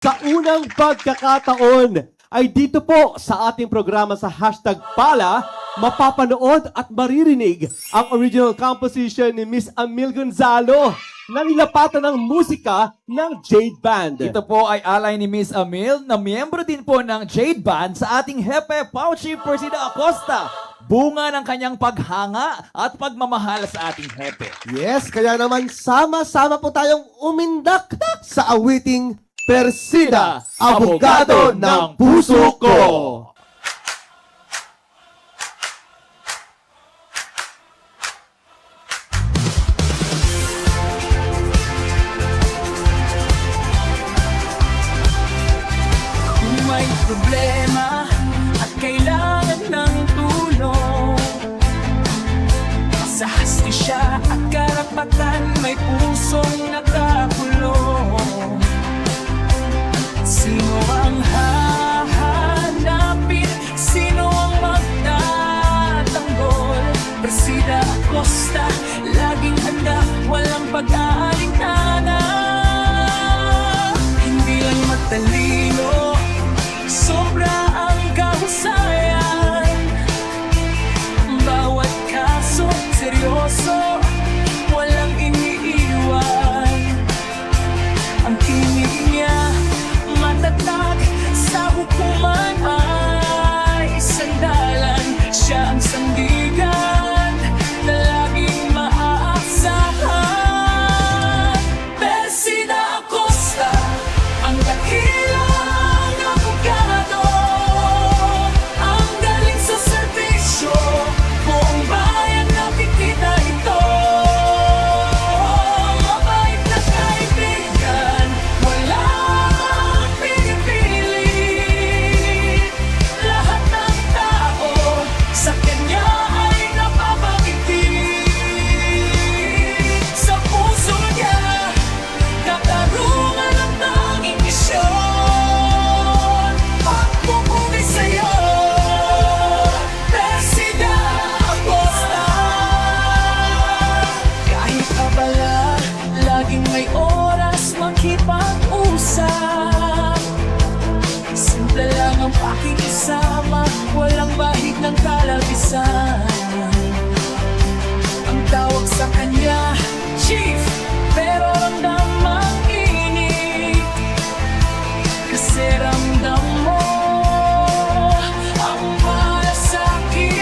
Sa unang pagkakataon ay dito po sa ating programa sa Hashtag Pala, mapapanood at maririnig ang original composition ni Miss Amil Gonzalo na nilapatan ng musika ng Jade Band. Ito po ay alay ni Miss Amil na miyembro din po ng Jade Band sa ating Hepe Pauchi Persida Acosta. Bunga ng kanyang paghanga at pagmamahal sa ating Hepe. Yes, kaya naman sama-sama po tayong umindak sa awiting Persida, Abogado ng Puso Ko. Kung may problema at kailangan ng tulong, sa hastisya at karapatan may pusong nakakulong. Sino ang hahanapin? Sino ang magtatanggol? Persida Acosta, laging handa, walang pag-aalintana. Hindi lang matalino, sobra ang kahusayan. Bawat kaso, seryoso, walang iniiwan. Ang tinig niya, matatag sa hukuman ay sandalan. Siya ang sandigan na laging maaasahan. Persida Acosta, ang dakilang abogado, ang galing sa serbisyo, buong bayan nakikita ito. Mabait na kaibigan, walang pinipilit. Lahat ng tao sa kanya ay napapakitig. Sa puso niya, katarungan ang tanging misyon. Pagpupugay sa'yo, Persida Acosta. Kahit abala, laging may oras makipag-usap. Simple lang ang pakikisama, walang bahid ng kalabisan. Ang tawag sa kanya, Chief, pero ramdam ang init. Kasi ramdam mo ang malasakit.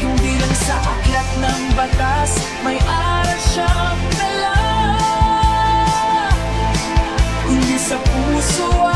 Hindi lang sa aklat ng batas, may aral siyang dala. Kundi sa puso